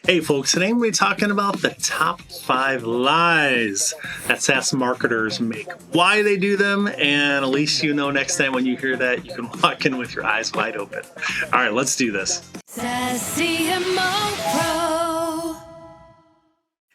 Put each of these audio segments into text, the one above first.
Hey folks, today we're talking about the top 5 lies that SaaS marketers make, why they do them, and at least you know next time when you hear that, you can walk in with your eyes wide open. All right, let's do this. SaaS CMO Pro.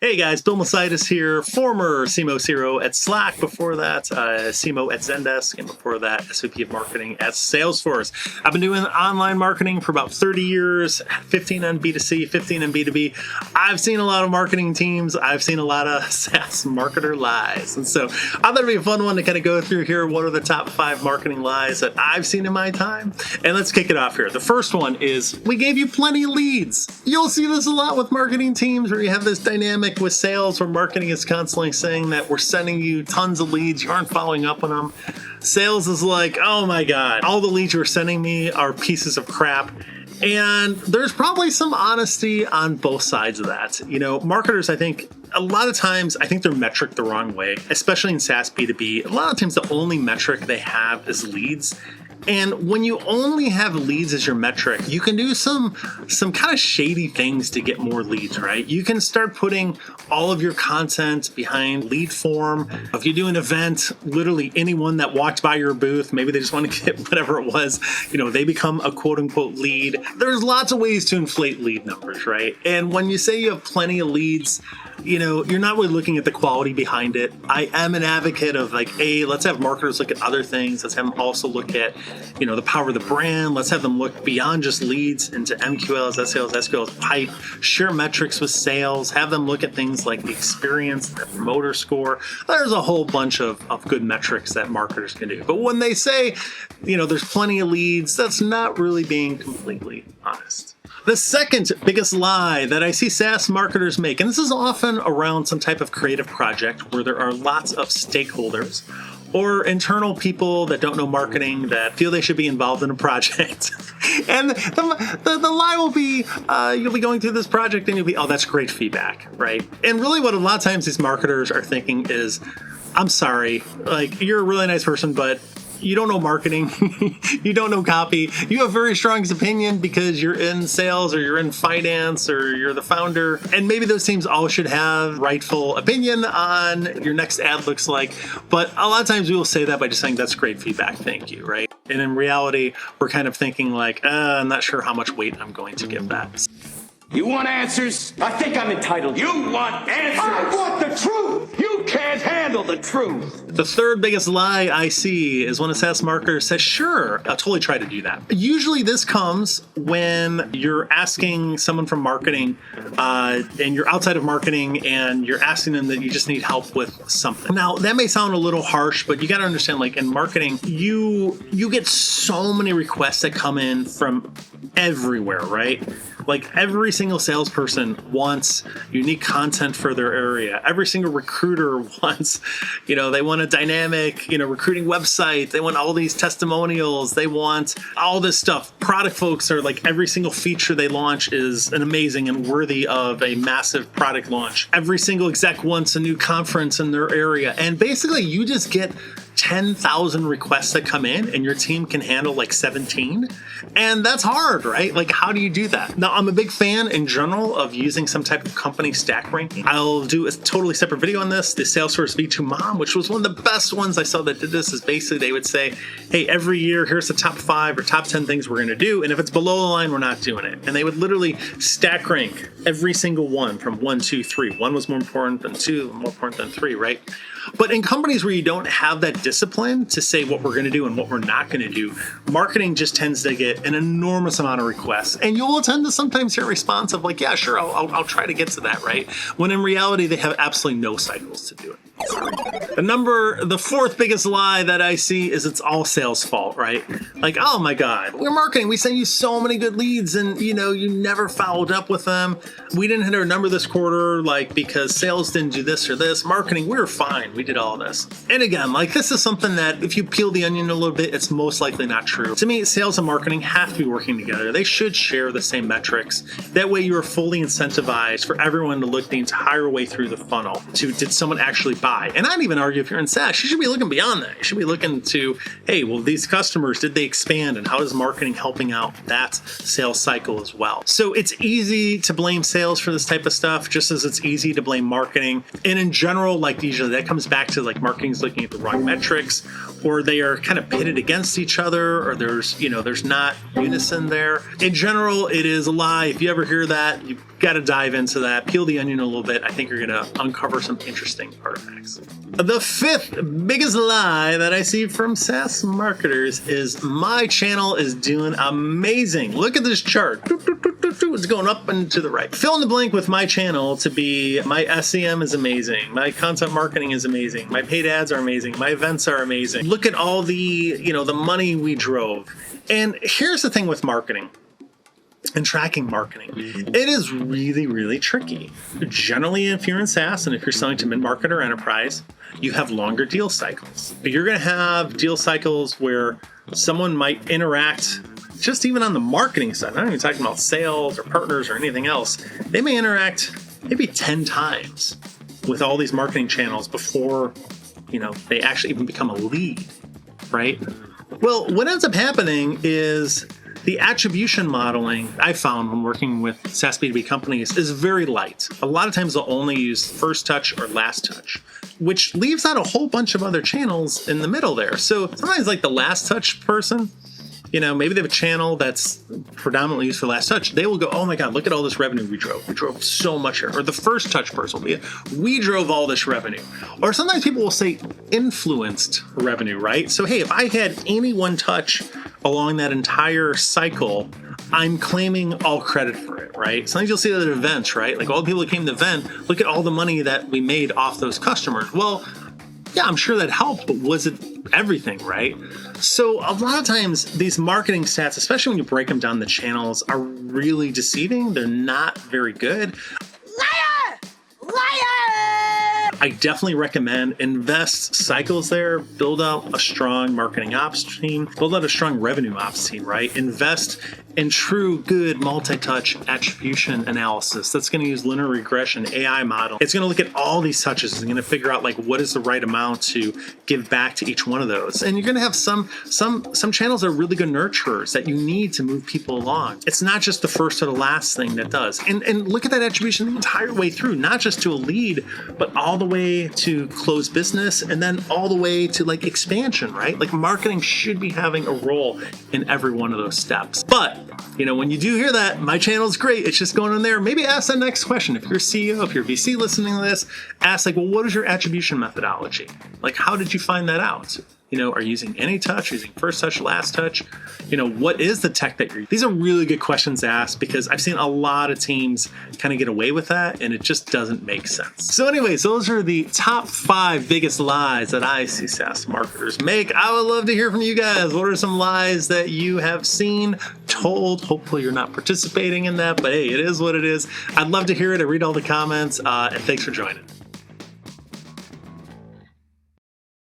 Hey guys, Bill Macaitis here, former CMO Zero at Slack, before that CMO at Zendesk, and before that SVP of Marketing at Salesforce. I've been doing online marketing for about 30 years, 15 on B2C, 15 on B2B. I've seen a lot of marketing teams. I've seen a lot of SaaS marketer lies. And so I thought it'd be a fun one to kind of go through here. What are the top 5 marketing lies that I've seen in my time? And let's kick it off here. The first one is we gave you plenty of leads. You'll see this a lot with marketing teams where you have this dynamic with sales where marketing is constantly saying that we're sending you tons of leads, you aren't following up on them. Sales is like, oh my God, all the leads you're sending me are pieces of crap. And there's probably some honesty on both sides of that. You know, marketers, I think, a lot of times, I think they're metric the wrong way, especially in SaaS B2B. A lot of times the only metric they have is leads. And when you only have leads as your metric, you can do some kind of shady things to get more leads, right? You can start putting all of your content behind lead form. If you do an event, literally anyone that walked by your booth, maybe they just want to get whatever it was, you know, they become a quote unquote lead. There's lots of ways to inflate lead numbers, right? And when you say you have plenty of leads, you know, you're not really looking at the quality behind it. I am an advocate of like, hey, let's have marketers look at other things. Let's have them also look at, you know, the power of the brand. Let's have them look beyond just leads into MQLs, SEOs, SQLs, pipe, share metrics with sales, have them look at things like the experience, the promoter score. There's a whole bunch of good metrics that marketers can do. But when they say, you know, there's plenty of leads, that's not really being completely honest. The second biggest lie that I see SaaS marketers make, and this is often around some type of creative project where there are lots of stakeholders or internal people that don't know marketing that feel they should be involved in a project. And the lie will be, you'll be going through this project and you'll be, oh, that's great feedback, right? And really what a lot of times these marketers are thinking is, I'm sorry, like you're a really nice person, but you don't know marketing, you don't know copy, you have very strong opinion because you're in sales or you're in finance or you're the founder. And maybe those teams all should have rightful opinion on your next ad looks like. But a lot of times we will say that by just saying that's great feedback, thank you, right? And in reality, we're kind of thinking like, I'm not sure how much weight I'm going to give that. You want answers? I think I'm entitled. You want answers? I want the truth! You can't handle the truth! The third biggest lie I see is when a SaaS marketer says, sure, I'll totally try to do that. Usually this comes when you're asking someone from marketing and you're outside of marketing and you're asking them that you just need help with something. Now, that may sound a little harsh, but you got to understand, like in marketing, you get so many requests that come in from everywhere, right? Like every single salesperson wants unique content for their area. Every single recruiter wants, you know, they want a dynamic, you know, recruiting website. They want all these testimonials. They want all this stuff. Product folks are like every single feature they launch is an amazing and worthy of a massive product launch. Every single exec wants a new conference in their area. And basically you just get 10,000 requests that come in and your team can handle like 17. And that's hard, right? Like, how do you do that? Now, I'm a big fan in general of using some type of company stack ranking. I'll do a totally separate video on this. The Salesforce V2 Mom, which was one of the best ones I saw that did this, is basically they would say, hey, every year, here's the top 5 or top 10 things we're going to do. And if it's below the line, we're not doing it. And they would literally stack rank every single one from 1, 2, 3. 1 was more important than 2, more important than 3, right? But in companies where you don't have that discipline to say what we're going to do and what we're not going to do, marketing just tends to get an enormous amount of requests. And you will tend to sometimes hear a response of like, yeah, sure, I'll try to get to that, right? When in reality, they have absolutely no cycles to do it. The fourth biggest lie that I see is it's all sales fault, right? Like, oh my God, we're marketing. We send you so many good leads and, you know, you never followed up with them. We didn't hit our number this quarter, like because sales didn't do this or this. Marketing, we were fine. We did all this. And again, like this is something that if you peel the onion a little bit, it's most likely not true. To me, sales and marketing have to be working together. They should share the same metrics. That way you are fully incentivized for everyone to look the entire way through the funnel to, did someone actually buy buy. And I'd even argue if you're in SaaS, you should be looking beyond that. You should be looking to, hey, well, these customers, did they expand? And how is marketing helping out that sales cycle as well? So it's easy to blame sales for this type of stuff, just as it's easy to blame marketing. And in general, like usually that comes back to like marketing's looking at the wrong metrics, or they are kind of pitted against each other, or there's not unison there. In general, it is a lie. If you ever hear that, you've got to dive into that, peel the onion a little bit. I think you're going to uncover some interesting artifacts. The fifth biggest lie that I see from SaaS marketers is my channel is doing amazing. Look at this chart. It's going up and to the right. Fill in the blank with my channel to be my SEM is amazing. My content marketing is amazing. My paid ads are amazing. My events are amazing. Look at all the money we drove. And here's the thing with marketing and tracking marketing. It is really, really tricky. Generally, if you're in SaaS and if you're selling to mid-market or enterprise, you have longer deal cycles. You're going to have deal cycles where someone might interact just even on the marketing side. I'm not even talking about sales or partners or anything else. They may interact maybe 10 times with all these marketing channels before, they actually even become a lead, right? Well, what ends up happening is the attribution modeling I found when working with SaaS B2B companies is very light. A lot of times they'll only use first touch or last touch, which leaves out a whole bunch of other channels in the middle there. So sometimes like the last touch person, maybe they have a channel that's predominantly used for last touch. They will go, oh my God, look at all this revenue we drove. We drove so much here. Or the first touch person will be, we drove all this revenue. Or sometimes people will say influenced revenue, right? So, hey, if I had any one touch along that entire cycle, I'm claiming all credit for it, right? Sometimes you'll see that at events, right? Like all the people that came to the event, look at all the money that we made off those customers. Well, yeah, I'm sure that helped, but was it everything, right? So a lot of times these marketing stats, especially when you break them down the channels, are really deceiving. They're not very good. Liar! I definitely recommend invest cycles there, build out a strong marketing ops team, build out a strong revenue ops team, right? Invest in true good multi-touch attribution analysis. That's going to use linear regression, AI model. It's going to look at all these touches and going to figure out like what is the right amount to give back to each one of those. And you're going to have some channels that are really good nurturers that you need to move people along. It's not just the first or the last thing that does. And look at that attribution the entire way through, not just to a lead, but all the way to close business and then all the way to like expansion, right? Like marketing should be having a role in every one of those steps. But when you do hear that, my channel is great, it's just going in there, maybe ask that next question. If you're a CEO, if you're a VC listening to this, ask like, well, what is your attribution methodology? Like, how did you find that out? Are you using any touch, using first touch, last touch? What is the tech that you're using? These are really good questions to ask because I've seen a lot of teams kind of get away with that and it just doesn't make sense. So anyways, those are the top 5 biggest lies that I see SaaS marketers make. I would love to hear from you guys. What are some lies that you have seen, told? Hopefully you're not participating in that, but hey, it is what it is. I'd love to hear it. I read all the comments and thanks for joining.